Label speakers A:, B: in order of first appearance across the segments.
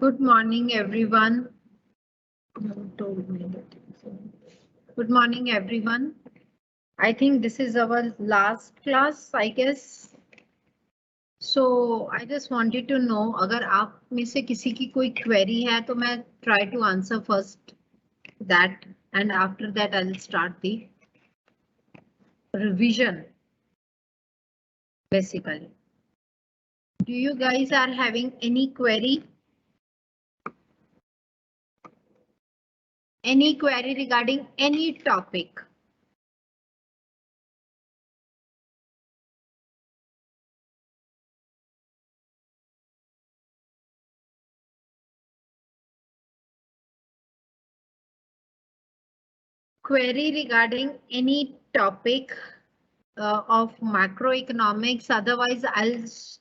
A: Good morning, everyone. Told me that. Good morning, everyone. I think this is our last class, I guess. So I just wanted to know, अगर आप में से किसी की कोई query है, तो मैं try to answer first that, and after that I'll start the revision. Basically, do you guys are having any query? Any query regarding any topic? Query regarding any topic of macroeconomics, otherwise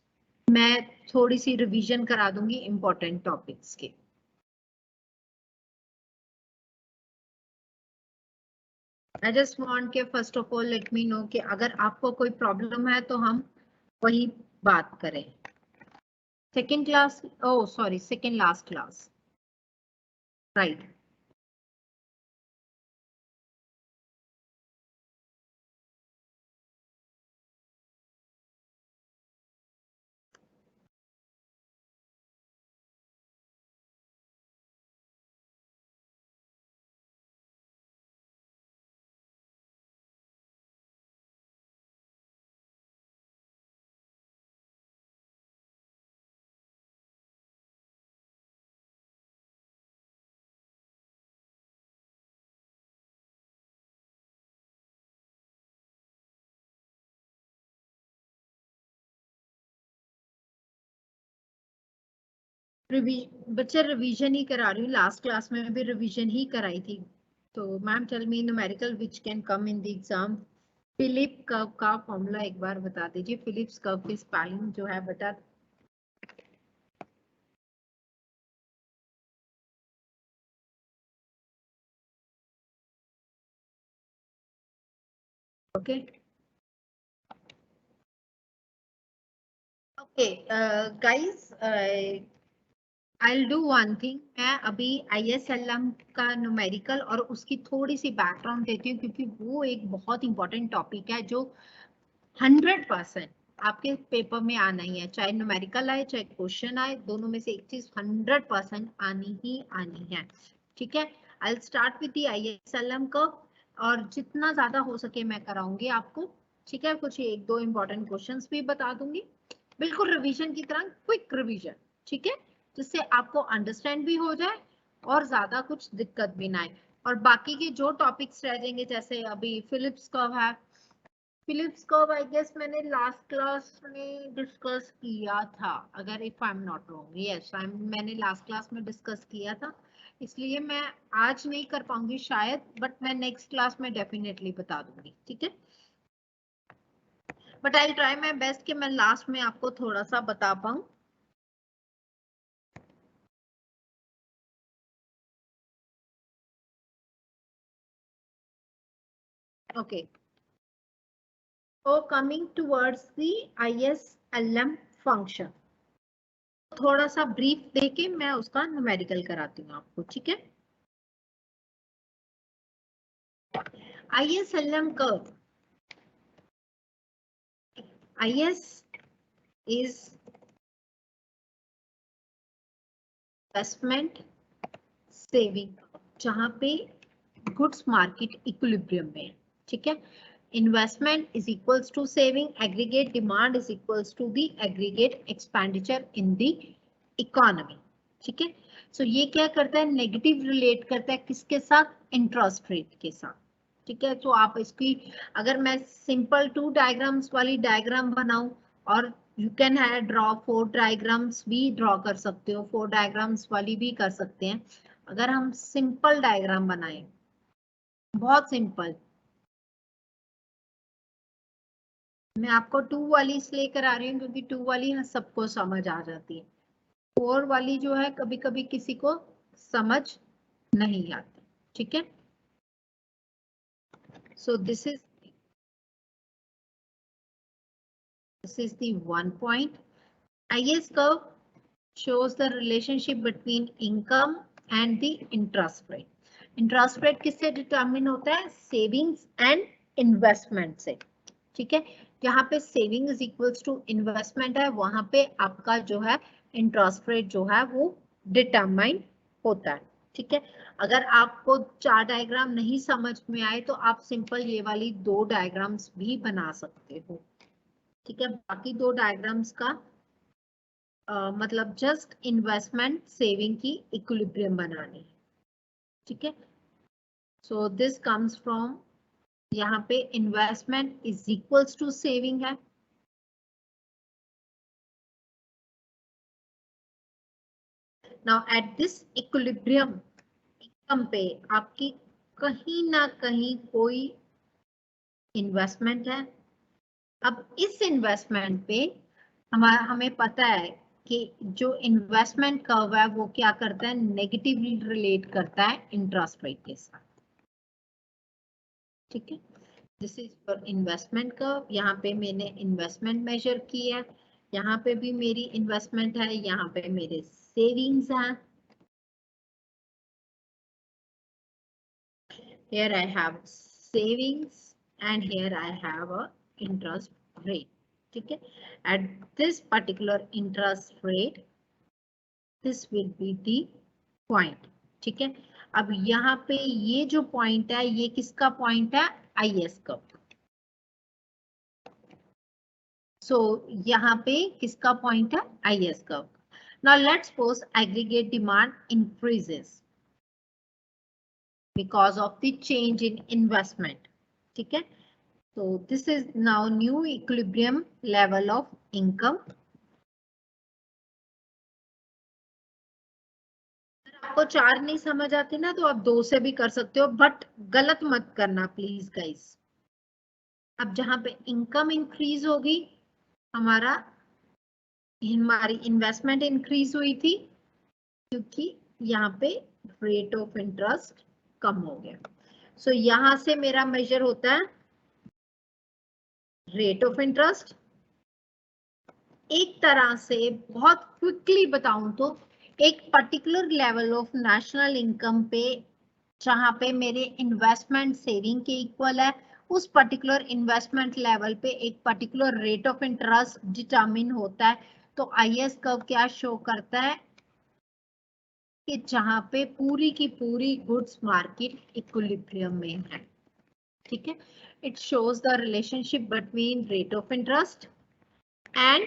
A: मैं थोड़ी सी revision करा दूंगी important topics के. I just want के first of all let me know कि अगर आपको कोई प्रॉब्लम है तो हम वही बात करें. Second class, oh sorry, second last class, right? बच्चे रिवीजन ही करा रही हूँ, लास्ट क्लास में भी रिवीजन ही कराई थी. तो ma'am tell me numerical which can come in the exam. Phillip curve का फॉर्मूला एक बार बता दीजिए. फिलिप्स कर्व की स्पेलिंग जो है बता. Okay okay guys, I'll do one thing. मैं अभी ISLM का न्यूमेरिकल और उसकी थोड़ी सी बैकग्राउंड देती हूँ, क्योंकि वो एक बहुत इंपॉर्टेंट टॉपिक है जो 100% आपके पेपर में आना ही है. चाहे न्यूमेरिकल आए चाहे क्वेश्चन आए, दोनों में से एक चीज 100% आनी ही आनी है. ठीक है, I'll start with the ISLM का, और जितना ज्यादा हो सके मैं कराऊंगी आपको. ठीक है, कुछ एक दो इंपॉर्टेंट क्वेश्चंस भी बता दूंगी, बिल्कुल रिवीजन की तरह, क्विक रिवीजन. ठीक है, जिससे आपको अंडरस्टैंड भी हो जाए और ज्यादा कुछ दिक्कत भी ना आए. और बाकी के जो टॉपिक्स रह जाएंगे, जैसे अभी फिलिप्स कर्व है. फिलिप्स कर्व आई गेस मैंने लास्ट क्लास में डिस्कस किया था, अगर if I am not wrong. Yes, मैंने लास्ट क्लास में डिस्कस किया था, इसलिए मैं आज नहीं कर पाऊंगी शायद, बट मैं नेक्स्ट क्लास में डेफिनेटली बता दूंगी. ठीक है, but I try my best कि मैं लास्ट में आपको थोड़ा सा बता पाऊं. Okay, so coming towards the ISLM function, थोड़ा सा ब्रीफ देके मैं उसका न्यूमेरिकल कराती हूँ आपको. ठीक है, ISLM curve. IS is investment saving, जहां पे गुड्स मार्केट इक्विलिब्रियम में है. ठीक है, investment is equals to saving, aggregate demand is equals to the aggregate expenditure in the economy. ठीक है, सो ये क्या करता है, नेगेटिव रिलेट करता है किसके साथ, इंटरेस्ट रेट के साथ. ठीक है, तो आप इसकी, अगर मैं सिंपल 2 डायग्राम्स वाली डायग्राम बनाऊं, और यू कैन है ड्रॉ 4 डायग्राम्स भी ड्रॉ कर सकते हो, 4 डायग्राम्स वाली भी कर सकते हैं. अगर हम सिंपल डायग्राम बनाएं, बहुत सिंपल, मैं आपको 2 वाली इसलिए करा रही हूँ क्योंकि 2 वाली सबको समझ आ जाती है. 4 वाली जो है कभी कभी किसी को समझ नहीं आती. ठीक है, so this is the one point. IS curve shows the relationship between income and the interest rate. Interest rate किससे डिटरमिन होता है? सेविंग्स एंड इन्वेस्टमेंट से। ठीक है, जहाँ पे saving is equals to investment है, वहां पे आपका जो है इंटरेस्ट रेट जो है वो डिटरमाइन होता है। ठीक है, अगर आपको चार डायग्राम नहीं समझ में आए तो आप सिंपल ये वाली दो डायग्राम्स भी बना सकते हो। ठीक है, बाकी दो डायग्राम्स का मतलब जस्ट इन्वेस्टमेंट सेविंग की इक्विलिब्रियम बनानी है। ठीक है, सो दिस कम्स फ्रॉम, यहाँ पे investment is equals to saving है। Now at this equilibrium income पे आपकी कहीं ना कहीं कोई इन्वेस्टमेंट है। अब इस इन्वेस्टमेंट पे हमें पता है कि जो इन्वेस्टमेंट कर्व है वो क्या करता है? नेगेटिवली रिलेट करता है इंटरेस्ट रेट के साथ। ठीक है, this is for investment curve. यहाँ पे मैंने इन्वेस्टमेंट मेजर की है, यहाँ पे भी मेरी इन्वेस्टमेंट है, यहाँ पे मेरे सेविंग्स हैं। Here I have savings and here I have a interest rate. ठीक है, at this particular interest rate this will be the point. ठीक है, अब यहाँ पे ये जो पॉइंट है ये किसका पॉइंट है? IS का। सो यहाँ पे किसका पॉइंट है? IS का। Now let's suppose aggregate demand increases because of the change in investment. ठीक है, so this is now new equilibrium level of income. आपको चार नहीं समझ आती ना तो आप दो से भी कर सकते हो, बट गलत मत करना प्लीज गाइस। अब जहां पे इनकम इंक्रीज होगी, हमारा हमारी इन्वेस्टमेंट इंक्रीज हुई थी क्योंकि यहाँ पे रेट ऑफ इंटरेस्ट कम हो गया। सो यहां से मेरा मेजर होता है रेट ऑफ इंटरेस्ट। एक तरह से बहुत क्विकली बताऊं तो एक particular level of national income पे जहां पे मेरे इन्वेस्टमेंट सेविंग के इक्वल है, उस पर्टिकुलर इन्वेस्टमेंट लेवल पे एक particular rate of interest determine होता है। तो आईएस कर्व क्या शो करता है कि जहां पे पूरी की पूरी गुड्स मार्केट इक्विलिब्रियम में है। ठीक है, it shows the relationship between rate of interest and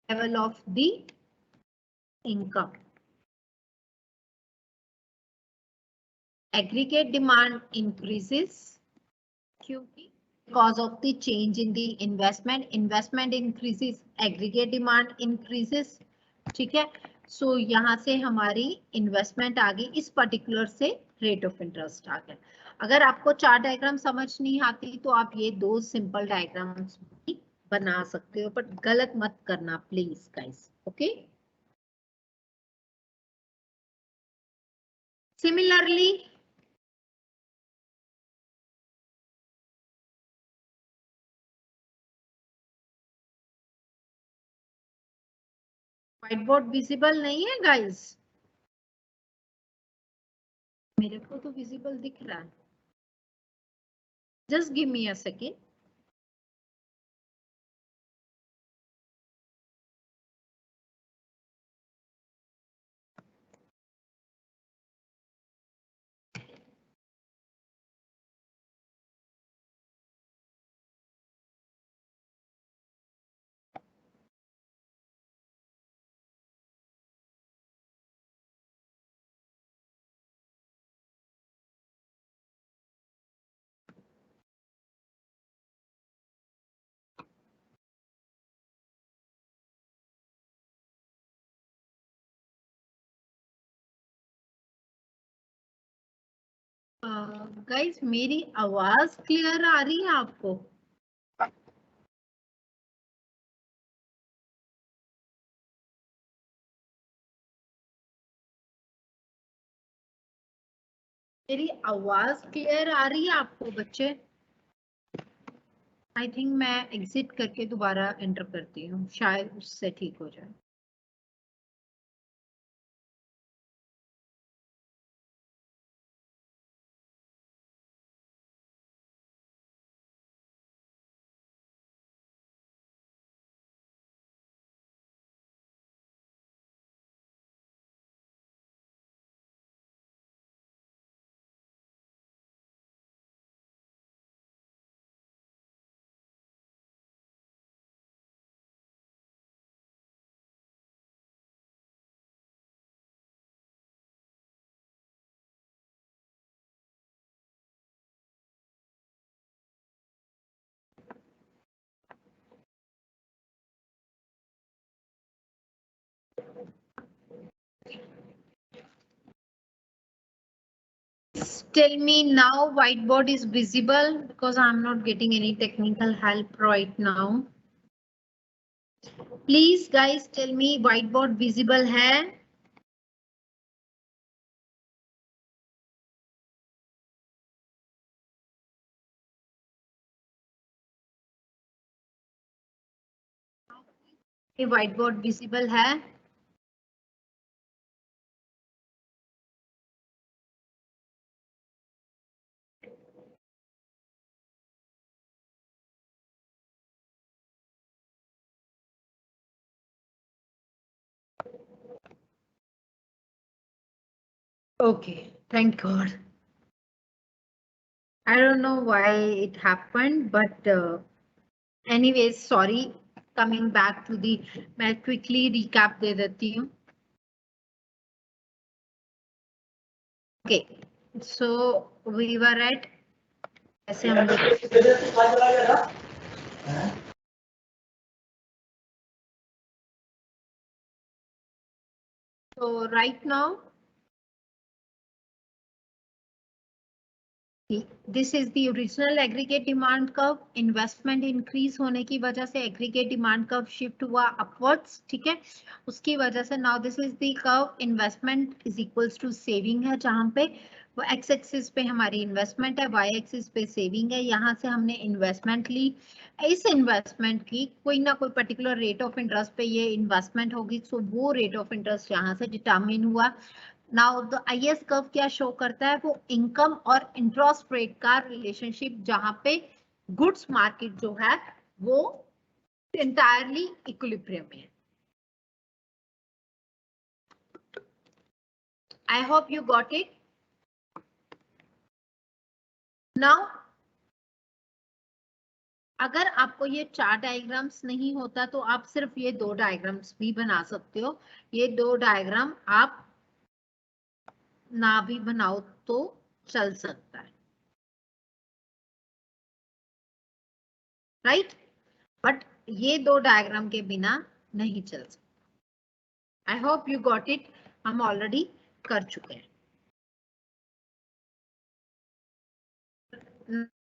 A: level of the income. Aggregate demand increases क्योंकि because of the change in the investment increases, aggregate demand increases. ठीक है, सो यहाँ से हमारी इन्वेस्टमेंट आ गई, इस पर्टिकुलर से रेट ऑफ इंटरेस्ट आ गया। अगर आपको चार डायग्राम समझ नहीं आती तो आप ये दो सिंपल डायग्राम्स भी बना सकते हो, बट गलत मत करना please guys. Okay, similarly white board visible नहीं है गाइस? मेरे को तो विजिबल दिख रहा है, just give me a second. Guys मेरी आवाज क्लियर आ रही है आपको? मेरी आवाज क्लियर आ रही है आपको बच्चे? आई थिंक मैं एग्जिट करके दोबारा एंटर करती हूँ, शायद उससे ठीक हो जाए। Tell me now whiteboard is visible because I'm not getting any technical help right now. Please guys tell me whiteboard visible है? ये whiteboard visible है? Okay, thank God. I don't know why it happened, but anyways, sorry. Coming back to the, मैं quickly recap दे देती हूँ. Okay, so we were at ऐसे हम so right now this is the original aggregate demand curve. Investment increase होने की वजह से aggregate demand curve shift हुआ अपवर्ड्स, ठीक है. उसकी वजह से now this is the curve investment is equals to saving है, जहां पे वो एक्स एक्सिस पे हमारी इन्वेस्टमेंट है, वाई एक्सिस पे सेविंग है. यहाँ से हमने इन्वेस्टमेंट ली, इस इन्वेस्टमेंट की कोई ना कोई पर्टिकुलर रेट ऑफ इंटरेस्ट पे ये इन्वेस्टमेंट होगी, सो वो रेट ऑफ इंटरेस्ट यहाँ से डिटरमिन हुआ. नाउ द आईएस कर्व क्या शो करता है? वो इनकम और इंटरेस्ट रेट का रिलेशनशिप, जहां पे गुड्स मार्केट जो है वो इंटायरली इक्विलिब्रियम में है. आई hope you got it. Now अगर आपको ये 4 डायग्राम्स नहीं होता तो आप सिर्फ ये 2 डायग्राम्स भी बना सकते हो. ये 2 डायग्राम आप ना भी बनाओ तो चल सकता है, राइट? बट ये 2 डायग्राम के बिना नहीं चल सकता. आई होप यू गॉट इट. हम ऑलरेडी कर चुके हैं.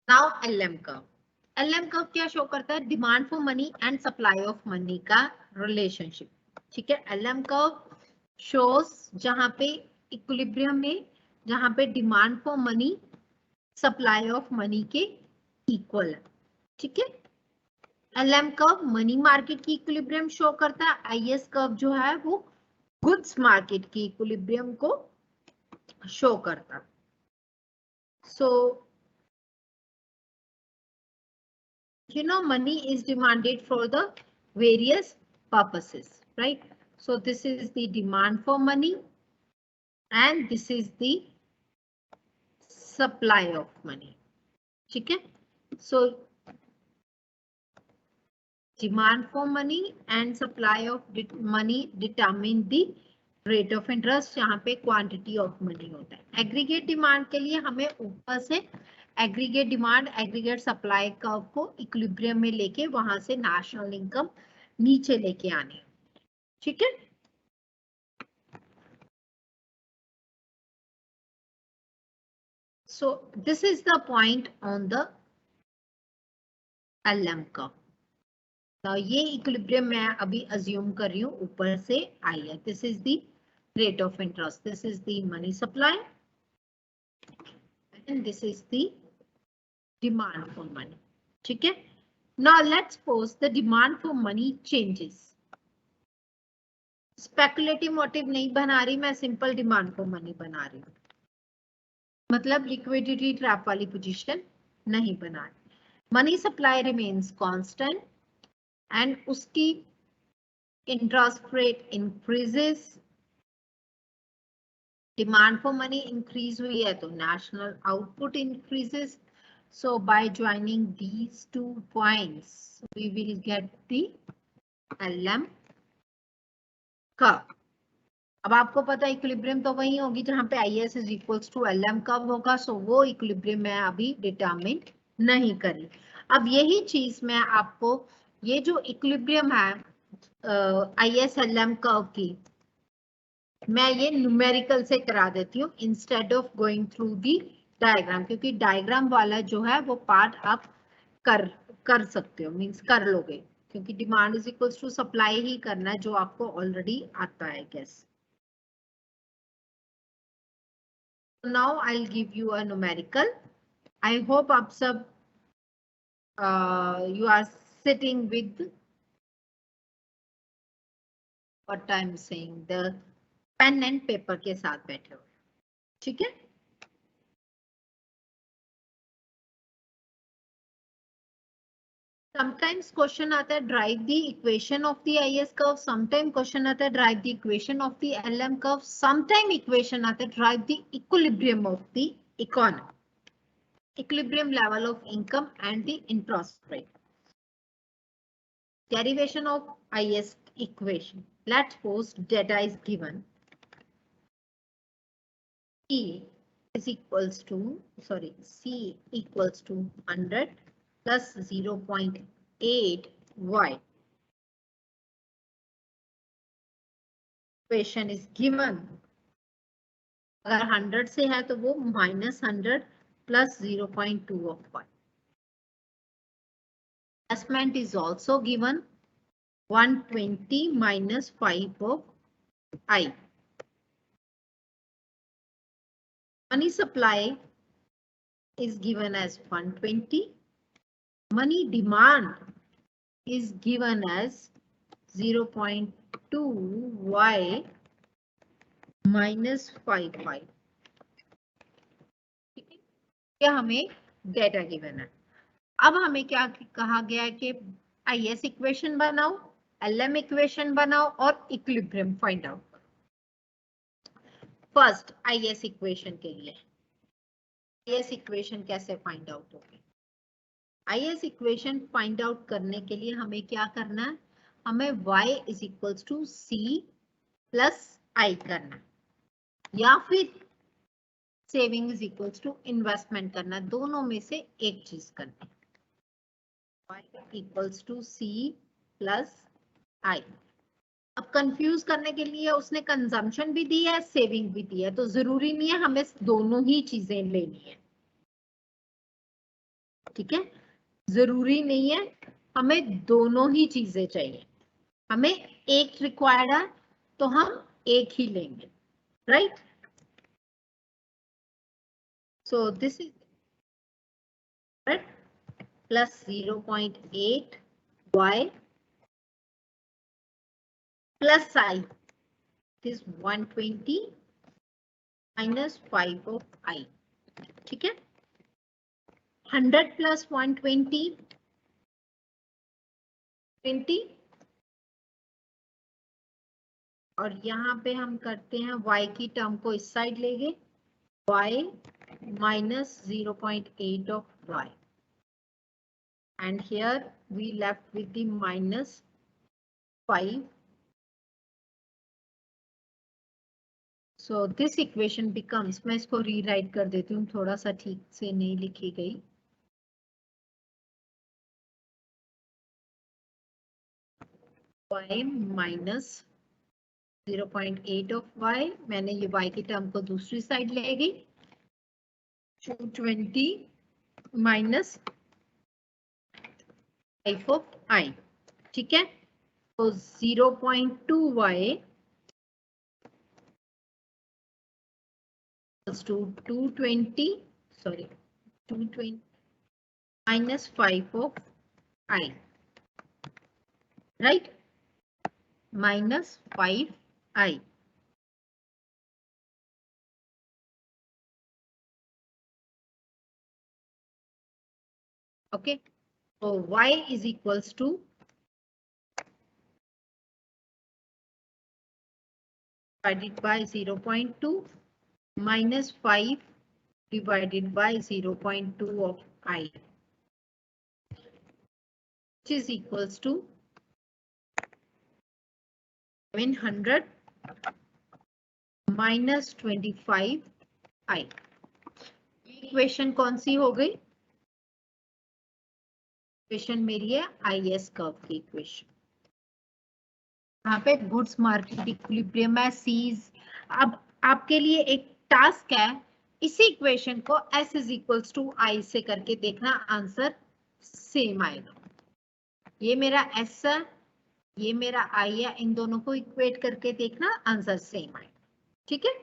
A: Now LM curve. LM curve क्या शो करता है? Demand for money and supply of money का रिलेशनशिप, ठीक है. एलएम कर्व शोज जहां पे इक्विलिब्रियम में, जहां पे demand for money supply of money के इक्वल है, ठीक है. एलएम कर्व मनी मार्केट की इक्विलिब्रियम शो करता है. आईएस कर्व जो है वो गुड्स मार्केट की इक्विलिब्रियम को शो करता है. सो you know money is demanded for the various purposes, right? So this is the demand for money and this is the supply of money, ठीक है. So demand for money and supply of money determine the rate of interest. यहाँ पे quantity of money होता है. Aggregate demand के लिए हमें ऊपर से aggregate demand aggregate supply curve को इक्विलिब्रियम में लेके वहां से नेशनल इनकम नीचे लेके आने, ठीक है. So this is the point on the LM curve. Now ये इक्विलिब्रियम मैं अभी अज्यूम कर रही हूँ ऊपर से आई है. This is the rate of interest, this is the money supply and this is the demand for money, ठीक है. Now let's suppose the demand for money changes. Speculative motive नहीं बना रही मैं, सिंपल डिमांड फॉर मनी बना रही हूँ, मतलब लिक्विडिटी ट्रैप वाली पोजीशन नहीं बना रही. Money supply remains constant and उसकी interest rate increases. Demand for money increase हुई है तो national output increases. So by joining these 2 points, we will get the LM curve. अब आपको पता है इक्विलिब्रियम तो वही होगी जहां पे IS is equals to LM curve होगा. सो वो इक्विलिब्रियम मैं अभी डिटरमिन नहीं करी. अब यही चीज मैं आपको ये जो इक्विलिब्रियम है IS LM कर्व की, मैं ये न्यूमेरिकल से करा देती हूँ instead of going through the diagram, क्योंकि डायग्राम वाला जो है वो पार्ट आप कर सकते हो, मींस कर लोगे, क्योंकि demand is equals to supply ही करना है जो आपको ऑलरेडी आता है guess. Now I will give you a numerical. I hope आप सब you are sitting with what I'm saying, the pen and paper के साथ बैठे हो, ठीक है. Sometimes question आता है drive the equation of the IS curve, sometimes question आता है drive the equation of the LM curve, sometimes equation आता है drive the equilibrium of the economy, equilibrium level of income and the interest rate. Derivation of IS equation. Let's suppose data is given. E is equals to, sorry, C equals to 100 plus 0.8 Y. Equation is given. अगर 100 से है तो वो -100 plus 0.2 of Y. Investment is also given 120 minus 5 of I. Money supply is given as 120. Money demand is given as 0.2 Y -5. क्या हमें data given है. अब हमें क्या कहा गया है कि आईएस इक्वेशन बनाओ, एलएम इक्वेशन बनाओ और इक्विलिब्रियम फाइंड आउट करो. फर्स्ट आईएस इक्वेशन के लिए आईएस इक्वेशन कैसे फाइंड आउट होगी. आईएस इक्वेशन फाइंड आउट करने के लिए हमें क्या करना है, हमें y is equals to C plus I करना या फिर saving is equals to investment करना, दोनों में से एक चीज करनी. y equals to C plus I. अब कंफ्यूज करने के लिए उसने कंजम्पशन भी दी है, सेविंग भी दी है, तो जरूरी नहीं है हमें दोनों ही चीजें लेनी है. ठीक है, जरूरी नहीं है हमें दोनों ही चीजें चाहिए. हमें एक रिक्वायर्ड है तो हम एक ही लेंगे, right. So this is plus 0.8 y plus I is 120 minus 5 of I. ठीक है, 100 plus 120 20, और यहाँ पे हम करते हैं y की टर्म को इस साइड लेंगे, y minus 0.8 of y, and here we left with the minus 5. So this equation becomes, मैं इसको रीराइट कर देती हूँ, थोड़ा सा ठीक से नहीं लिखी गई. y minus 0.8 of y, मैंने ये y की टर्म को दूसरी साइड ले गई, 220 minus 5 of I. ठीक है, तो 0.2 y equals to 220, sorry 220 minus 5 of I, right, minus 5 I. Okay, so y is equals to divided by 0.2 minus 5 divided by 0.2 of I, which is equals to 700 minus 25 I. Equation कौन सी हो गई, equation मेरी है IS curve की equation. यहाँ पे goods market equilibrium है, seize. अब आपके लिए एक टास्क है इसी इक्वेशन को s इज इक्वल्स टू आई से करके देखना, आंसर सेम आएगा। ये मेरा s है, ये मेरा i है, इन दोनों को इक्वेट करके देखना, आंसर सेम आएगा। ठीक है,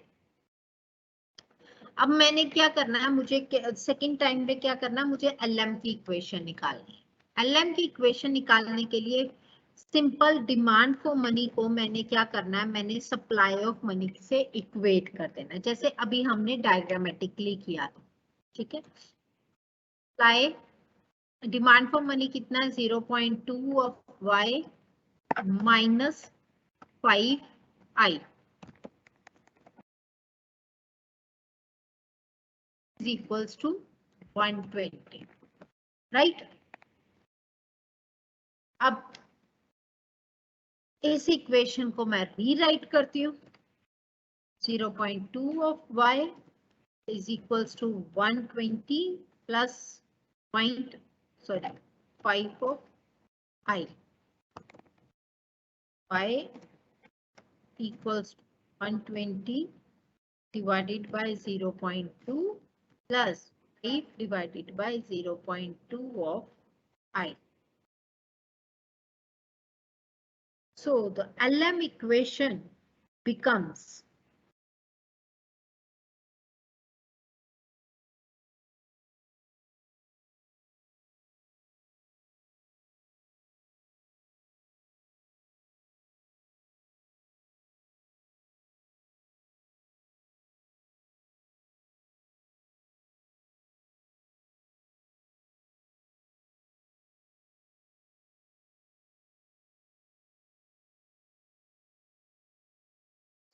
A: अब मैंने क्या करना है, मुझे सेकंड टाइम पे क्या करना है, मुझे lm की इक्वेशन निकालनी है। lm की इक्वेशन निकालने के लिए सिंपल डिमांड फॉर मनी को मैंने क्या करना है, मैंने सप्लाई ऑफ मनी से इक्वेट कर देना है, जैसे अभी हमने डायग्रामेटिकली किया था। ठीक है, सप्लाई डिमांड फॉर मनी कितना है, 0.2 of y minus 5i is equals to 120, right. अब इस इक्वेशन को मैं रीराइट करती हूँ, 0.2 of y is equals to 120 plus 5 of i, y equals to 120 divided by 0.2 plus 5 divided by 0.2 of I. So the LM equation becomes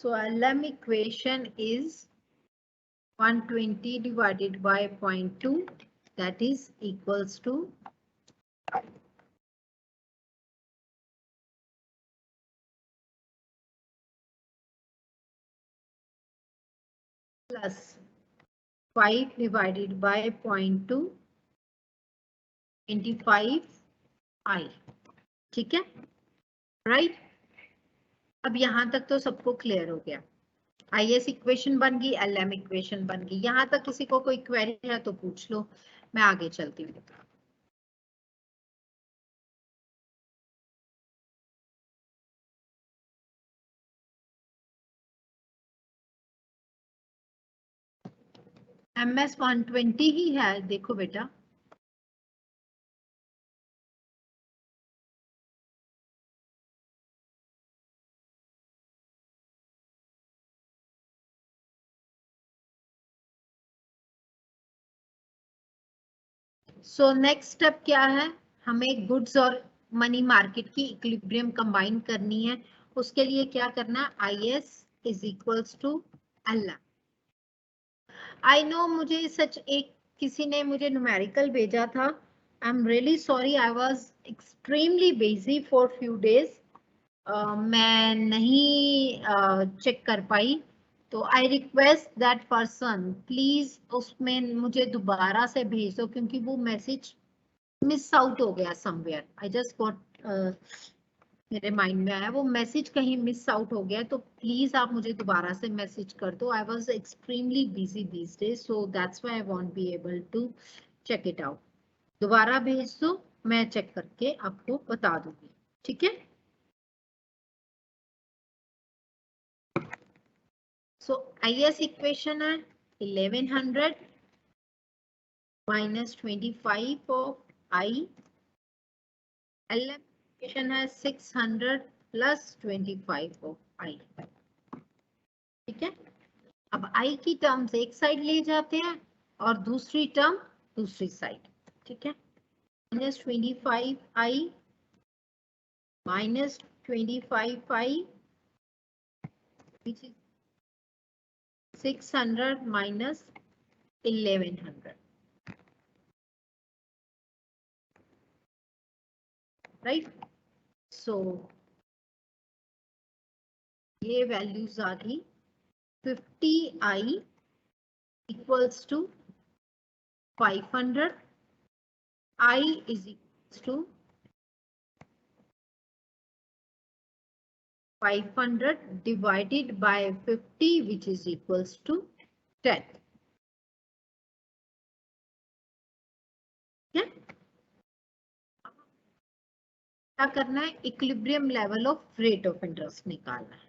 A: so LM equation is 120 divided by 0.2, that is equals to plus 5 divided by 0.2, 25i। ठीक है, right. अब यहां तक तो सबको clear हो गया, IS equation बन गई, LM इक्वेशन बन गई। यहां तक किसी को कोई क्वेरी है तो पूछ लो, मैं आगे चलती हूँ। MS 120 ही है, देखो बेटा। सो नेक्स्ट स्टेप क्या है, हमें गुड्स और मनी मार्केट की इक्विलिब्रियम कंबाइन करनी है। उसके लिए क्या करना है, IS is equals to LM। I know मुझे सच एक किसी ने मुझे न्यूमेरिकल भेजा था, I am really sorry, I was extremely busy for few days, मैं नहीं चेक कर पाई। तो I request that person please उसमें मुझे दोबारा से भेज दो, क्योंकि वो मैसेज मिस आउट हो गया समवेयर। आई जस्ट गॉट, मेरे माइंड में आया वो मैसेज कहीं मिस आउट हो गया, तो प्लीज आप मुझे दोबारा से मैसेज कर दो। I was extremely busy these days, so that's why I won't be able to check it out. दोबारा भेज दो, मैं चेक करके आपको बता दूंगी। ठीक है, सो IS इक्वेशन है 1100 minus 25 of I, LM equation है 600 plus 25 of I। ठीक है, अब I की टर्म्स एक साइड ले जाते हैं और दूसरी टर्म दूसरी साइड। ठीक है, -25I -25I which is 600 minus 1100, right. So ये वैल्यूज आ गई 50I equals to 500, I is equals to 500 divided by 50 which is equals to 10। क्या करना है, equilibrium level of rate of interest निकालना है।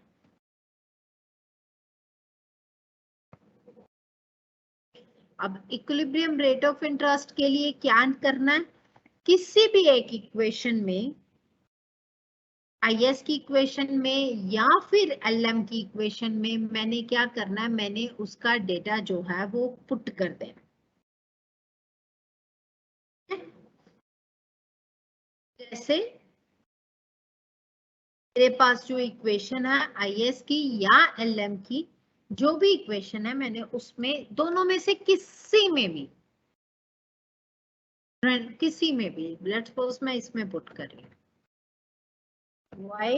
A: अब इक्विलिब्रियम रेट ऑफ इंटरेस्ट के लिए क्या करना है, किसी भी एक इक्वेशन में, आईएस की इक्वेशन में या फिर एलएम की इक्वेशन में, मैंने क्या करना है, मैंने उसका डेटा जो है वो पुट कर देना। जैसे मेरे पास जो इक्वेशन है आईएस की या एलएम की, जो भी इक्वेशन है, मैंने उसमें दोनों में से किसी में भी लेट्स सपोज मैं इसमें पुट कर रही हूँ y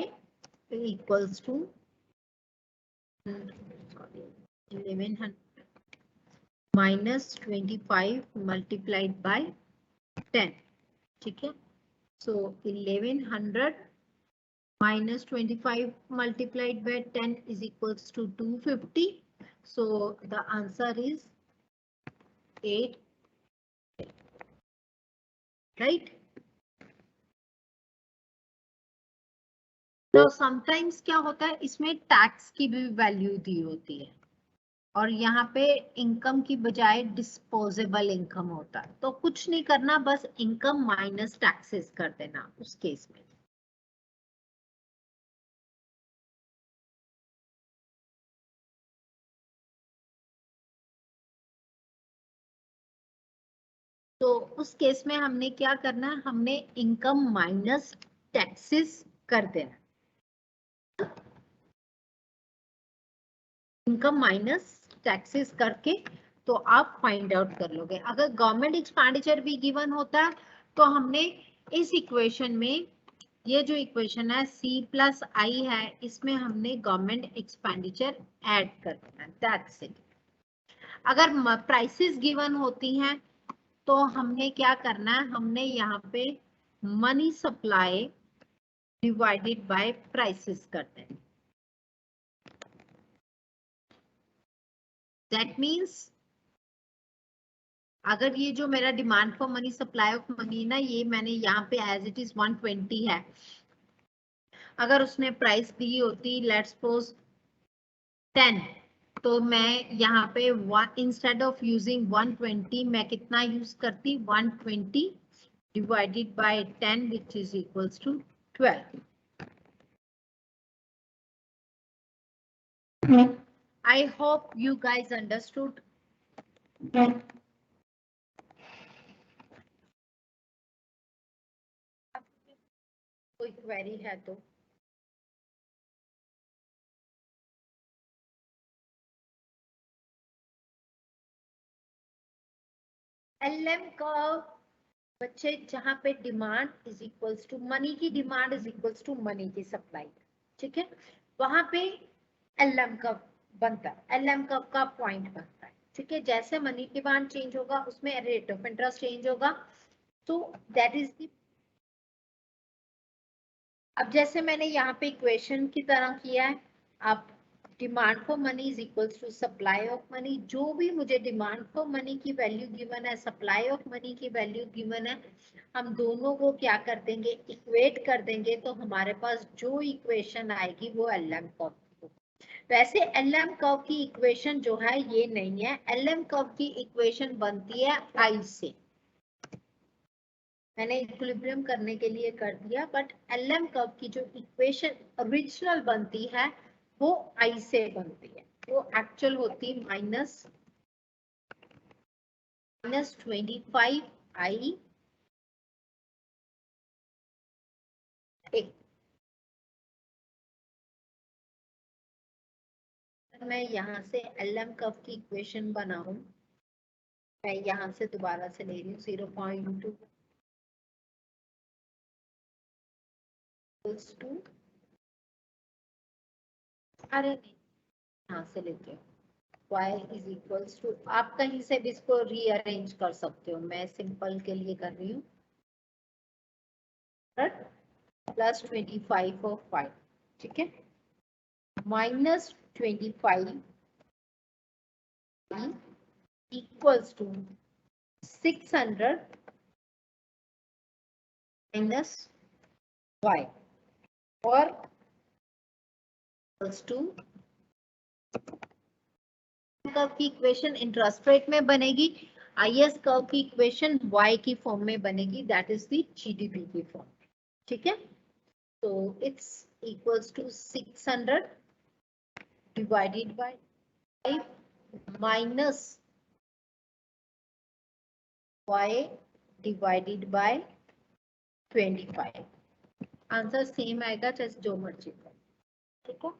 A: equals to 1100 minus 25 multiplied by 10, ठीक है। So 1100 minus 25 multiplied by 10 is equals to 250. So the answer is 8, right? तो समटाइम्स क्या होता है, इसमें टैक्स की भी वैल्यू दी होती है और यहाँ पे इनकम की बजाय डिस्पोजेबल इनकम होता है, तो कुछ नहीं करना, बस इनकम माइनस टैक्सेस कर देना उस केस में। तो उस केस में हमने क्या करना है, हमने इनकम माइनस टैक्सेस कर देना, इनकम माइनस टैक्सेस करके तो आप फाइंड आउट कर लोगे। अगर गवर्नमेंट एक्सपेंडिचर भी गिवन होता है तो हमने इस इक्वेशन में, ये जो इक्वेशन है C प्लस आई है, इसमें हमने गवर्नमेंट एक्सपेंडिचर ऐड कर देना, दैट्स इट। अगर प्राइसेस गिवन होती हैं तो हमने क्या करना है, हमने यहाँ पे money supply divided by prices करते हैं। दैट मीन्स अगर ये जो मेरा demand for money, supply of money ना, ये मैंने यहाँ पे एज इट इज 120 है, अगर उसने प्राइस दी होती लेट्स सपोज 10, तो मैं यहाँ पे इंस्टेड ऑफ यूजिंग 120 मैं कितना यूज करती, 120 divided by 10 which is equals to 12। I hope you guys understood. कोई क्वेरी है तो। एलएम का बच्चे जहां पे demand is equals to money की, demand is equals to money की सप्लाई, ठीक है, वहां पे एलएम का बनता है, एलएम का पॉइंट बनता है, ठीक है। जैसे मनी डिमांड चेंज होगा उसमें रेट ऑफ इंटरेस्ट चेंज होगा, तो दैट इज द। अब जैसे मैंने यहाँ पे इक्वेशन की तरह किया है, आप demand for money is equals to supply of money, जो भी मुझे डिमांड फॉर मनी की वैल्यू गिवन है, सप्लाई ऑफ मनी की वैल्यू गिवन है, हम दोनों को क्या कर देंगे, इक्वेट कर देंगे, तो हमारे पास जो इक्वेशन आएगी वो एलएम कर्व। वैसे एलएम कर्व की इक्वेशन जो है ये नहीं है, एलएम कर्व की इक्वेशन बनती है आई से, मैंने इक्विलिब्रियम करने के लिए कर दिया, बट एलएम कर्व की जो इक्वेशन ओरिजिनल बनती है वो आई से बनती है, वो एक्चुअल होती -25 आई, एक मैं यहाँ से एलएम कर्व की इक्वेशन बनाऊं, मैं यहाँ से दोबारा से ले रही हूँ 0.2 टू, अरे नहीं, यहाँ से लेते हो y इज इक्वल्स टू, आप कहीं से भी इसको रीअरेंज कर सकते हो, मैं सिंपल के लिए कर रही हूँ, प्लस 25 ऑफ 5, ठीक है, -25 इक्वल्स टू 600 माइनस y और इक्वल्स टू कर्व की इक्वेशन इंटरेस्ट रेट में बनेगी, आईएस कर्व की इक्वेशन y की फॉर्म में बनेगी, दैट इज द जीडीपी की फॉर्म। ठीक है, तो it's equals to 600 divided by 5 minus y divided by 25। Answer same आएगा चाहे जो मर्जी कर। ठीक है,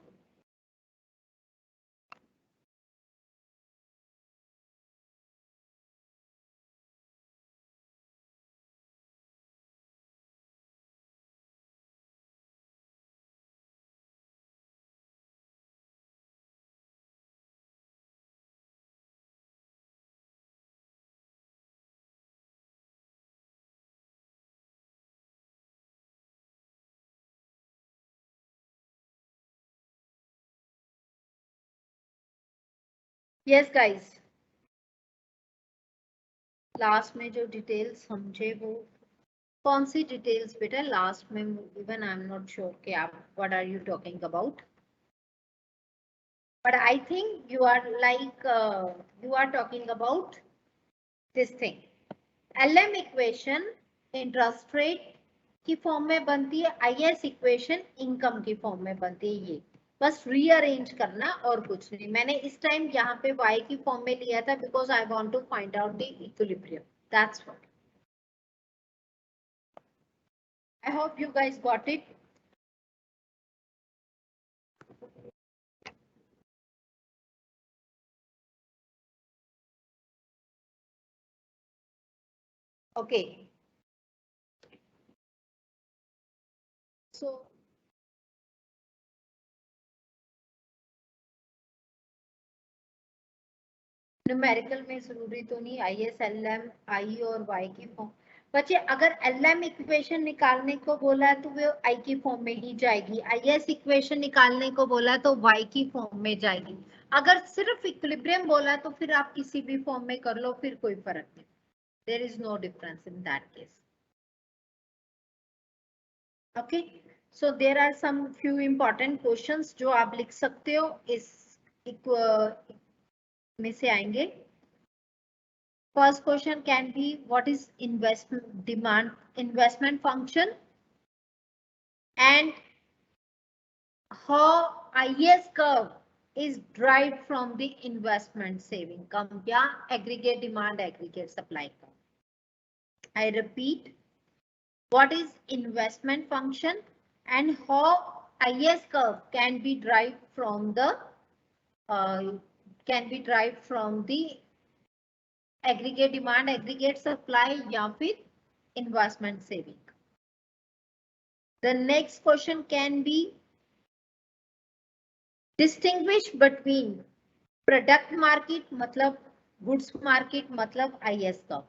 A: यस गाइस, लास्ट में जो डिटेल्स समझे वो कौन सी डिटेल्स बेटा लास्ट में? Even I am not sure कि आप what are you talking about, but I think you are like you are talking about this thing. LM equation interest rate की फॉर्म में बनती है, आईएस इक्वेशन इनकम की form में बनती है। ये बस रीअरेंज करना और कुछ नहीं। मैंने इस टाइम यहाँ पे y की फॉर्म में लिया था because I want to find out the equilibrium, that's what. I hope you guys got it. Okay, so numerical में जरूरी तो नहीं, I S L M I और वाई की फॉर्म। बच्चे अगर एल एम इक्वेशन निकालने को बोला है तो वो आई की फॉर्म में ही जाएगी, आई एस इक्वेशन निकालने को बोला है तो वाई की फॉर्म में जाएगी। अगर सिर्फ इक्विलिब्रियम बोला है तो फिर आप किसी भी फॉर्म में कर लो, फिर कोई फर्क नहीं, there is no difference in that case. Okay, so there are some few important questions जो आप लिख सकते हो इस में से आएंगे। First question can be what is investment demand investment function and how IS curve is derived from the investment saving come या aggregate demand aggregate supply curve. I repeat, what is investment function and how IS curve can be derived from the aggregate demand aggregate supply या फिर investment saving. The next question can be distinguish between product market मतलब goods market मतलब IS curve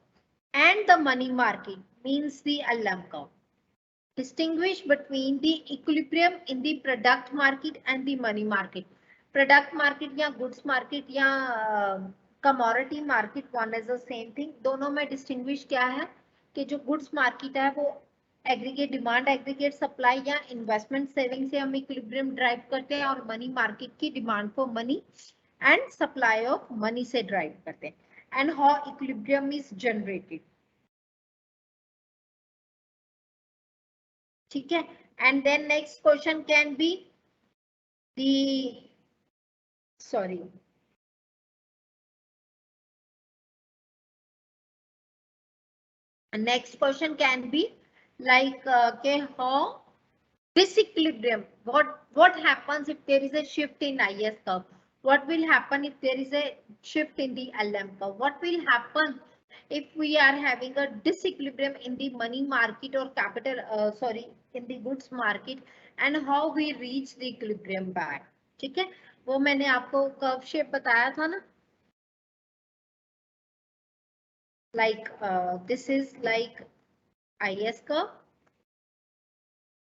A: and the money market means the LM curve. Distinguish between the equilibrium in the product market and the money market. Product market या goods market या commodity market one is the same thing. दोनों में distinguish क्या है कि जो goods market है वो एग्रीगेट डिमांड एग्रीगेट सप्लाई या इन्वेस्टमेंट सेविंग से हम इक्विलिब्रियम ड्राइव करते हैं और मनी मार्केट की demand for money and supply of money से ड्राइव करते हैं and how equilibrium is generated. ठीक है, and then next question can be the sorry next question can be like okay how disequilibrium, what happens if there is a shift in IS curve, what will happen if there is a shift in the LM curve, what will happen if we are having a disequilibrium in the money market or capital in the goods market and how we reach the equilibrium back. ठीक है, वो मैंने आपको curve shape बताया था ना, like this is like IS curve,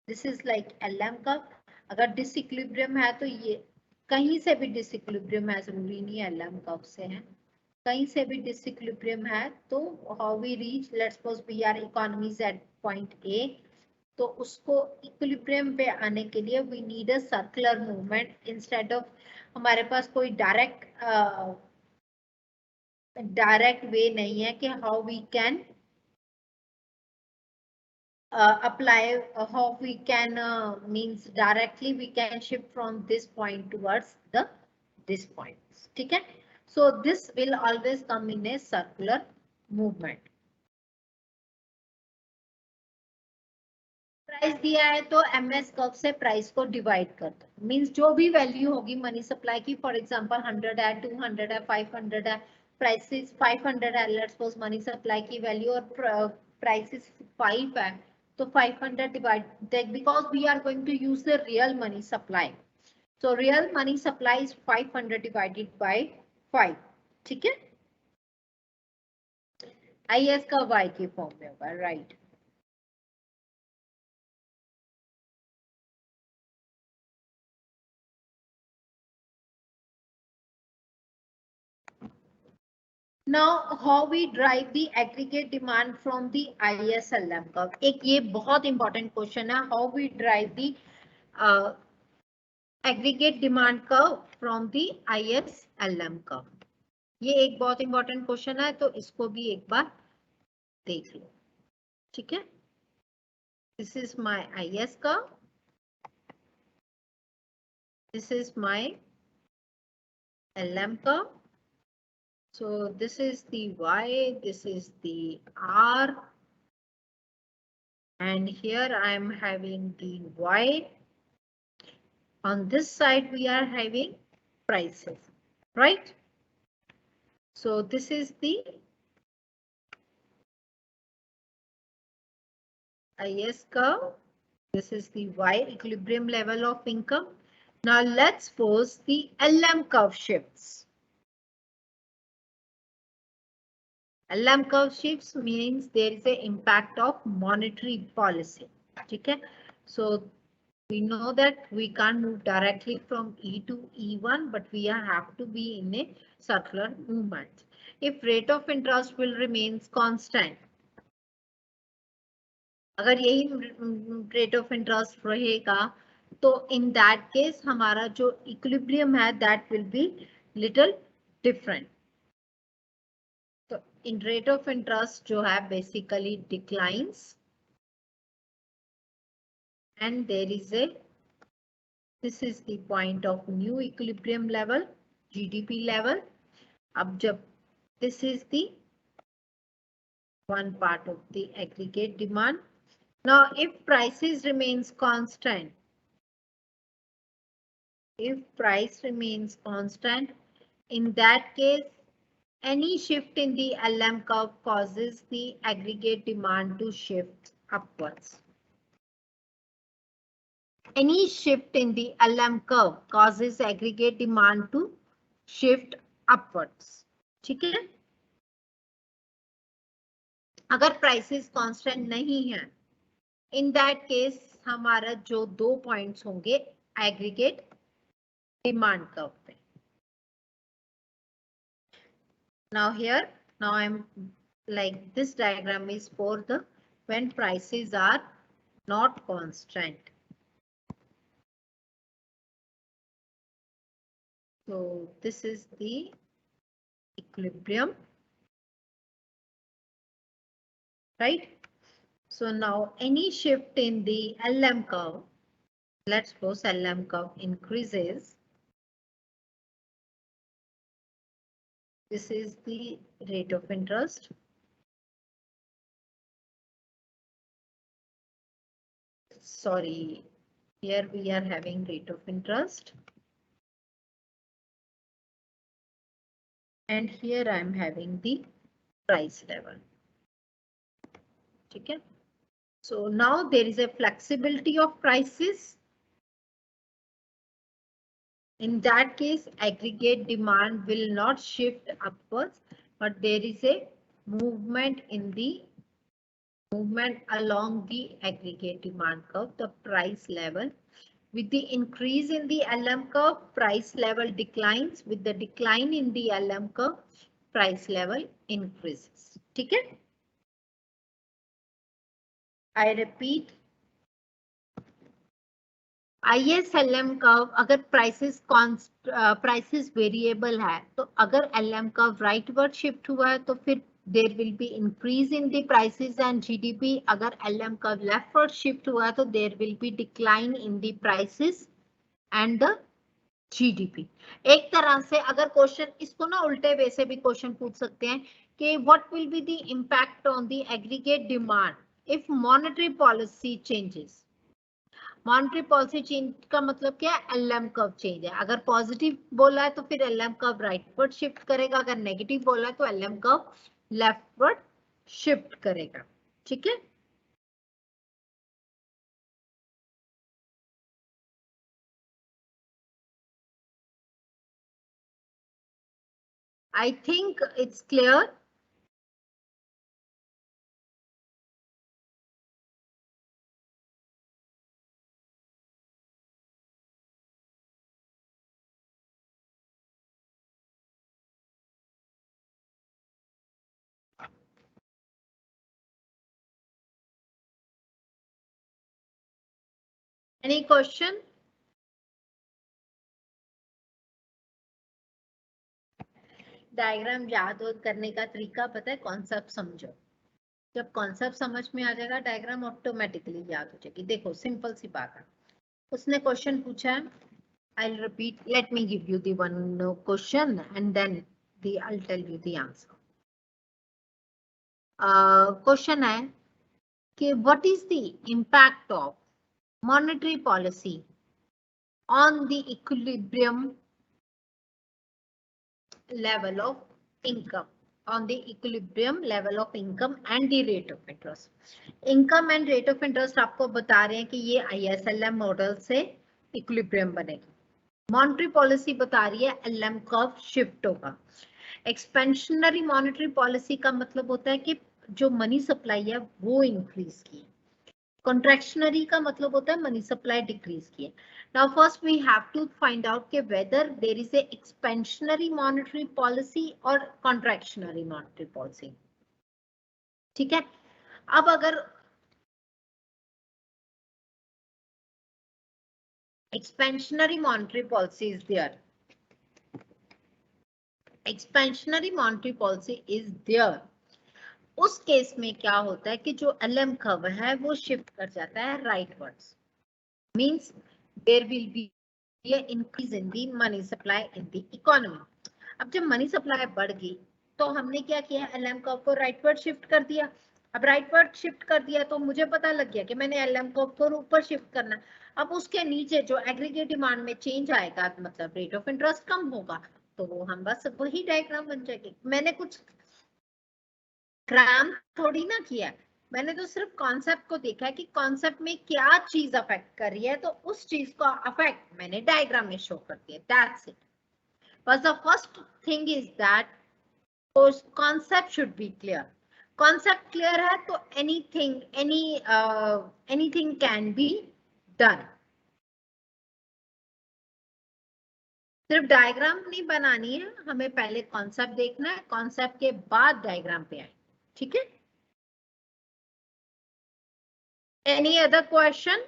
A: this is like LM curve. अगर disequilibrium है तो ये कहीं से भी डिसइक्विलिब्रियम है, जरूरी नहीं है LM कर्व से है, कहीं से भी डिसइक्विलिब्रियम है तो how we reach, let's suppose we are economies at point A तो उसको इक्विलिब्रियम पे आने के लिए we need a circular movement instead of हमारे पास कोई डायरेक्ट वे नहीं है कि how we can apply how we can means directly we can shift from this point towards this point. ठीक है, so this will always come in a circular movement. Price दिया है तो एमएस कर्व से price को divide कर दो, means जो भी वैल्यू होगी मनी सप्लाई की, फॉर एग्जांपल 100 है, 200 है, 500 है, प्राइसेस 500 है, लेट्स सपोज मनी सप्लाई की वैल्यू और प्राइसेस 5 है, तो 500 divide, because we are going to use the real money supply, so real money supply is 500 divided by 5. ठीक है, IS का Y के फॉर्म में होगा, right. Now how we drive the aggregate demand from the ISLM curve. एक ये बहुत important question है, how we drive the aggregate demand curve from the ISLM curve. ये एक बहुत important question है, तो इसको भी एक बार देख लो. ठीक है, this is my IS curve, this is my LM curve. So this is the Y, this is the R, and here I am having the Y. On this side we are having prices, right? So this is the IS curve, this is the Y equilibrium level of income. Now let's suppose the LM curve shifts. LM curve shifts means there is a impact of monetary policy. Okay, so we know that we can't move directly from E to E1, but we have to be in a circular movement. If rate of interest will remains constant, अगर यही rate of interest रहेगा, तो in that case हमारा जो equilibrium है that will be little different. तो in rate of interest जो है basically declines, and there is a, this is the point of new equilibrium level, GDP level. अब जब this is the one part of the aggregate demand. Now if prices remains constant, if price remains constant, in that case any shift in the LM curve causes the aggregate demand to shift upwards. Any shift in the LM curve causes aggregate demand to shift upwards. ठीक है, अगर prices constant नहीं है, in that case हमारा जो दो points होंगे aggregate demand curve पे. Now here, now I'm like this diagram is for the when prices are not constant. So this is the equilibrium, right? So now any shift in the LM curve, let's suppose LM curve increases. This is the rate of interest. Sorry, here we are having rate of interest. And here I am having the price level. Okay. So now there is a flexibility of prices. In that case, aggregate demand will not shift upwards, but there is a movement in the movement along the aggregate demand curve, the price level. With the increase in the LM curve, price level declines. With the decline in the LM curve, price level increases. ठीक है? I repeat, ISLM curve अगर prices variable है तो अगर LM curve rightward shift हुआ है तो फिर there will be increase in the prices and GDP. अगर LM कर्व लेफ्टवर्ड शिफ्ट हुआ है तो there will be decline in the prices and the GDP. एक तरह से अगर क्वेश्चन इसको ना उल्टे वे से भी क्वेश्चन पूछ सकते हैं कि what will be the impact on the aggregate demand if monetary policy changes. Monetary policy change का मतलब क्या है? LM कर्व चेंज है. अगर पॉजिटिव बोला है तो फिर LM कर्व राइटवर्ड शिफ्ट करेगा, अगर नेगेटिव बोला है तो LM कर्व लेफ्टवर्ड शिफ्ट करेगा. ठीक है. I think it's clear. Any question? Diagram याद करने का तरीका पता है? कॉन्सेप्ट समझो. जब कॉन्सेप्ट समझ में आ जाएगा डायग्राम ऑटोमेटिकली याद हो जाएगी. देखो सिंपल सी बात है. उसने क्वेश्चन पूछा है. I'll repeat. Let me give you the one question and then I'll tell you the answer. Question है कि what is the impact of monetary policy on the equilibrium level of income, on the equilibrium level of income and the rate of interest. Income and rate of interest आपको बता रहे हैं कि ये ISLM model से equilibrium बनेगी. Monetary policy बता रही है LM कर्व शिफ्ट होगा. एक्सपेंशनरी मॉनेटरी पॉलिसी का मतलब होता है कि जो मनी सप्लाई है वो इंक्रीज की. कॉन्ट्रैक्शनरी का मतलब होता है मनी सप्लाई डिक्रीज की. Now first we have to find out कि whether there is a expansionary monetary policy और कॉन्ट्रैक्शनरी मॉनेटरी पॉलिसी. ठीक है. अब अगर expansionary monetary policy is there, expansionary monetary policy is there, उस केस में क्या होता है कि जो LM कर्व है वो शिफ्ट कर जाता है rightwards. Means there will be an increase in the money supply in the economy. अब जब मनी सप्लाई बढ़ गई तो हमने क्या किया? LM कर्व को राइटवर्ड शिफ्ट कर दिया. अब राइटवर्ड शिफ्ट कर दिया तो मुझे पता लग गया कि मैंने LM कर्व को ऊपर शिफ्ट करना. अब उसके नीचे जो एग्रीगेट डिमांड में चेंज आएगा मतलब रेट ऑफ इंटरेस्ट कम होगा तो हम बस वही डायग्राम बन जाएगी. मैंने कुछ क्राम थोड़ी ना किया. मैंने तो सिर्फ कॉन्सेप्ट को देखा है कि कॉन्सेप्ट में क्या चीज अफेक्ट कर रही है तो उस चीज का अफेक्ट मैंने डायग्राम में शो कर दिया. That's it. बस the first thing is that concept should be clear. Concept clear है तो anything can be done. सिर्फ डायग्राम नहीं बनानी है, हमें पहले कॉन्सेप्ट देखना है, कॉन्सेप्ट के बाद डायग्राम पे आए. ठीक है. Any other question?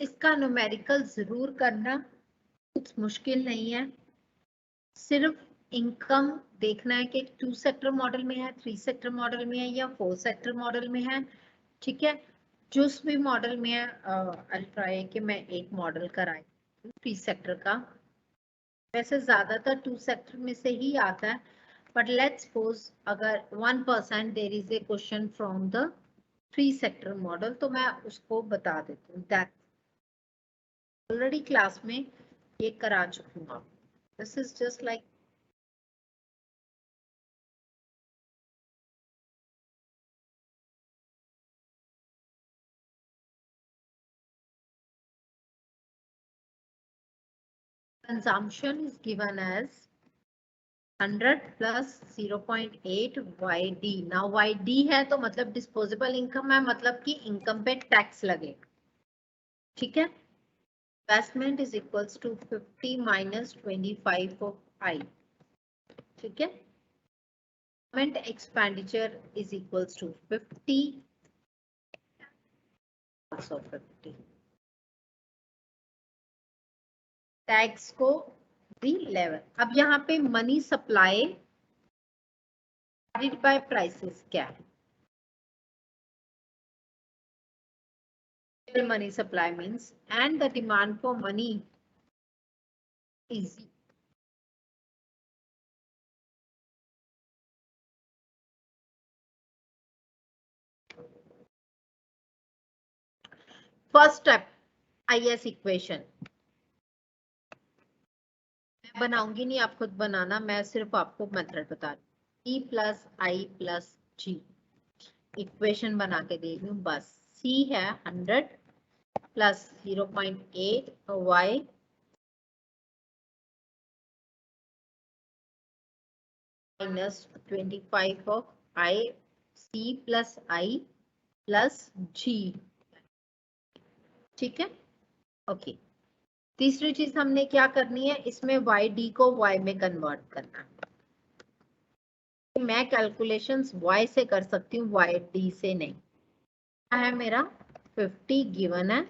A: इसका न्यूमेरिकल जरूर करना, कुछ मुश्किल नहीं है. सिर्फ इनकम देखना है कि 2 सेक्टर मॉडल में है, 3 सेक्टर मॉडल में है या 4 सेक्टर मॉडल में है. ठीक है. जिस भी मॉडल में है आई ट्राई कि मैं एक मॉडल कराई 3 सेक्टर का. वैसे ज्यादातर 2 सेक्टर में से ही आता है बट लेट्स सपोज अगर 1% there is a question from the 3 sector model तो मैं उसको बता देती हूँ. दैट ऑलरेडी क्लास में ये करा चुकी हूँ. This is just like consumption is given as 100 plus 0.8 YD. now YD है तो मतलब डिस्पोजेबल इनकम है, मतलब कि इनकम पे टैक्स लगे. ठीक है. Investment is equals to 50 minus 25 of I, ठीक है। Government expenditure is equals to 50 of 50, tax को दी लेवल। अब यहाँ पे money supply divided by prices क्या है? Money supply means and the demand for money is first step IS equation। मैं बनाऊंगी नहीं, आप खुद बनाना, मैं सिर्फ आपको मेथड बता रही हूँ। E प्लस आई प्लस जी इक्वेशन बना के दे रही हूँ बस। C है 100 plus 0.8 Y minus 25 of I, C plus I plus G, ठीक है। ओके, तीसरी चीज हमने क्या करनी है, इसमें वाई डी को वाई में कन्वर्ट करना है। मैं कैलकुलेशंस वाई से कर सकती हूँ, वाई डी से नहीं। क्या है मेरा 50 गिवन है,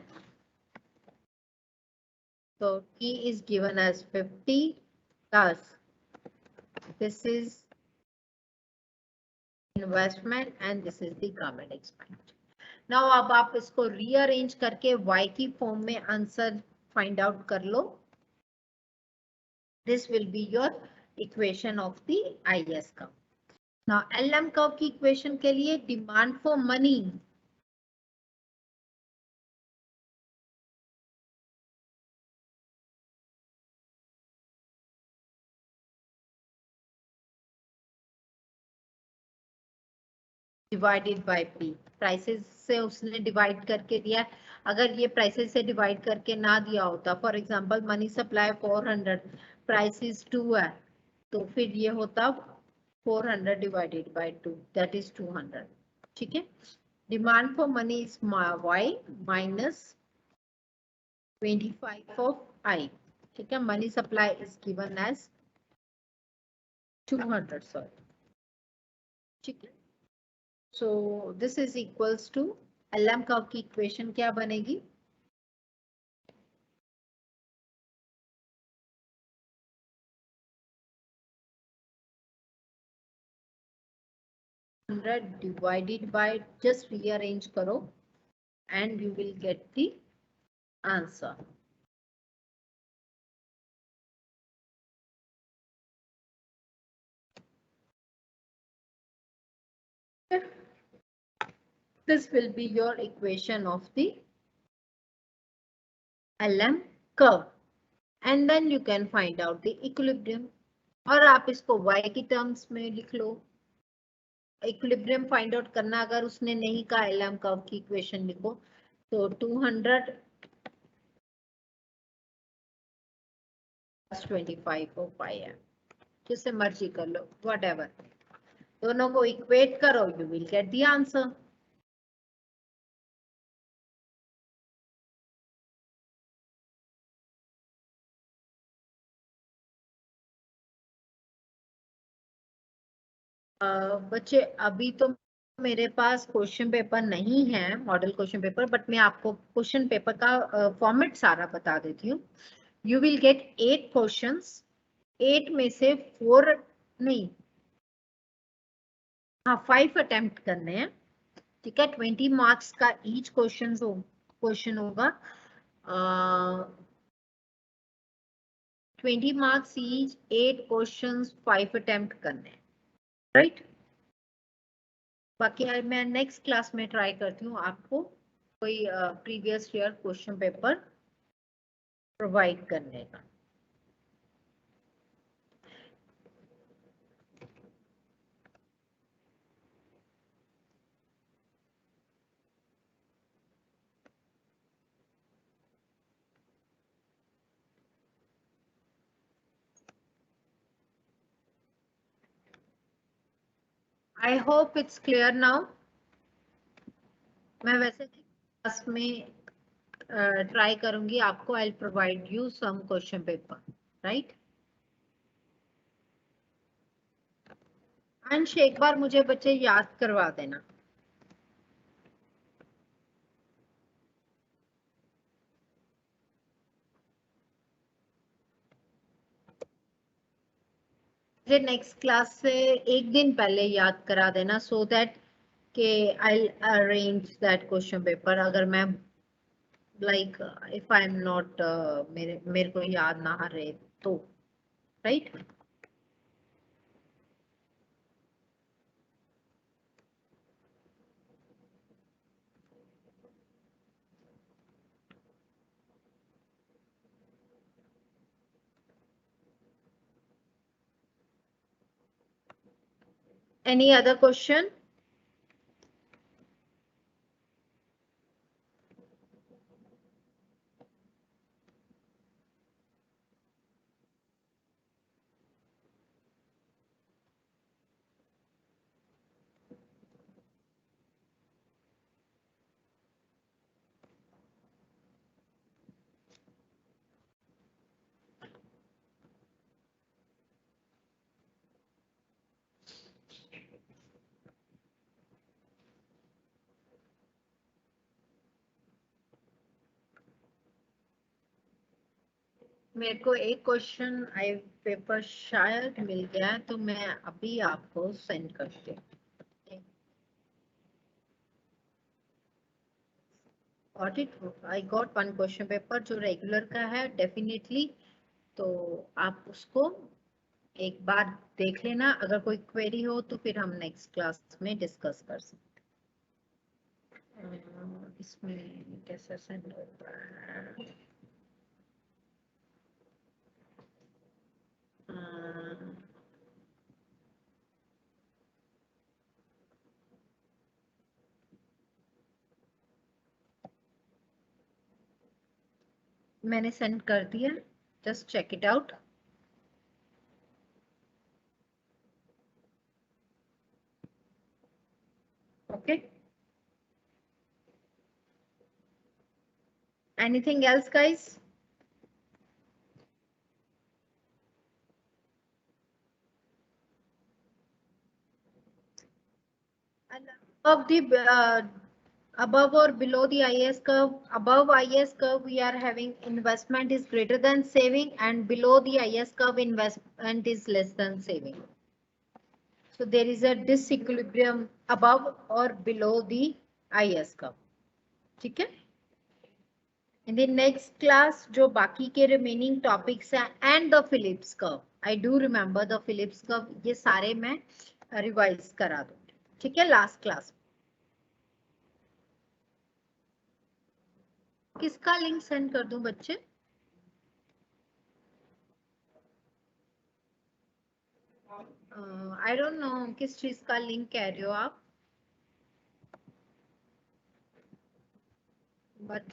A: तो T is given as 50 plus this is investment and this is the government expense। Now अब आप इसको रीअरेंज करके y की फॉर्म में आंसर फाइंड आउट कर लो। This will be your equation of the IS curve. Now LM curve की equation के लिए demand for money divided by P, prices से उसने डिवाइड करके दिया। अगर ये प्राइसेस से डिवाइड करके ना दिया होता, for example money supply 400 prices 2 है, तो फिर ये होता 400 डिवाइडेड बाय 2 दैट इज 200, ठीक है। Demand for money is Y minus 25 of I, ठीक है। Money supply is given as 200, sorry, ठीक है। So this is equals to LM curve की इक्वेशन क्या बनेगी? डिवाइडेड बाय, जस्ट रीअरेंज करो and you will get the answer। This will be your equation of the LM curve and then you can find out the equilibrium। और आप इसको y की terms में लिख लो। इक्विलिब्रियम फाइंड आउट करना, अगर उसने नहीं कहा LM कर्व की इक्वेशन लिखो, तो 200 25 हो पाया, जिससे मर्जी कर लो, व्हाटएवर, दोनों को इक्वेट करो, you will get the answer. बच्चे अभी तो मेरे पास क्वेश्चन पेपर नहीं है, मॉडल क्वेश्चन पेपर, बट मैं आपको क्वेश्चन पेपर का फॉर्मेट सारा बता देती हूँ। यू विल गेट 8 क्वेश्चंस, 8 में से 4 नहीं, हाँ 5 अटेम्प्ट करने हैं, ठीक है। 20 मार्क्स का ईच क्वेश्चन होगा, 20 मार्क्स ईच, 8 क्वेश्चंस, 5 अटेम्प्ट करने हैं, राइट। बाकी मैं नेक्स्ट क्लास में ट्राई करती हूँ आपको कोई previous year question paper provide करने का। I hope it's clear now. मैं वैसे क्लास में ट्राई करूंगी आपको, I provide you some question paper, right. Ansh एक बार मुझे बच्चे याद करवा देना। मुझे नेक्स्ट क्लास से एक दिन पहले याद करा देना, सो दैट के आई अरेंज दैट क्वेश्चन पेपर। अगर मैं like if I am not मेरे मेरे को याद ना रहे तो, राइट। Any other question? मेरे को एक क्वेश्चन आई पेपर शायद मिल गया है, तो मैं अभी आपको सेंड करती हूँ। Got it? I got one question paper जो रेगुलर का है डेफिनेटली, तो आप उसको एक बार देख लेना। अगर कोई क्वेरी हो तो फिर हम नेक्स्ट क्लास में डिस्कस कर सकते हैं। इसमें कैसे सेंड होता है? मैंने सेंड कर दिया, just check it out. Okay, anything else guys? Above the above or below the IS curve, above IS curve we are having investment is greater than saving, and below the IS curve investment is less than saving. So there is a disequilibrium above or below the IS curve. ठीक है? In the next class जो बाकी के remaining topics हैं and the Phillips curve, I do remember the Phillips curve, ये सारे मैं revise करा दूँगी। ठीक है? Last class किसका लिंक सेंड कर दूं बच्चे? आई डोंट नो किस चीज का लिंक कह रहे हो आप, बट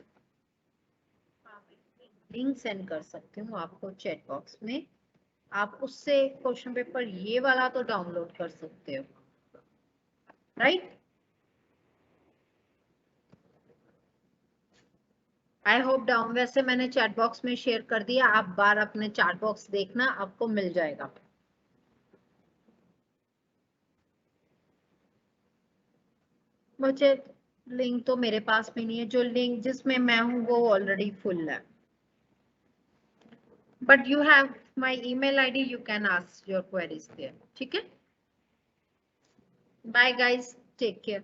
A: लिंक सेंड कर सकती हूँ आपको चैट बॉक्स में। आप उससे क्वेश्चन पेपर ये वाला तो डाउनलोड कर सकते हो, राइट। आई होप डाउन, वैसे मैंने चैट बॉक्स में शेयर कर दिया, आप बार अपने चैट बॉक्स देखना, आपको मिल जाएगा। मुझे लिंक तो मेरे पास भी नहीं है, जो लिंक जिसमें मैं हूँ वो ऑलरेडी फुल है, but you have my email ID, you can ask your queries there. ठीक है, बाय गाइस, टेक केयर।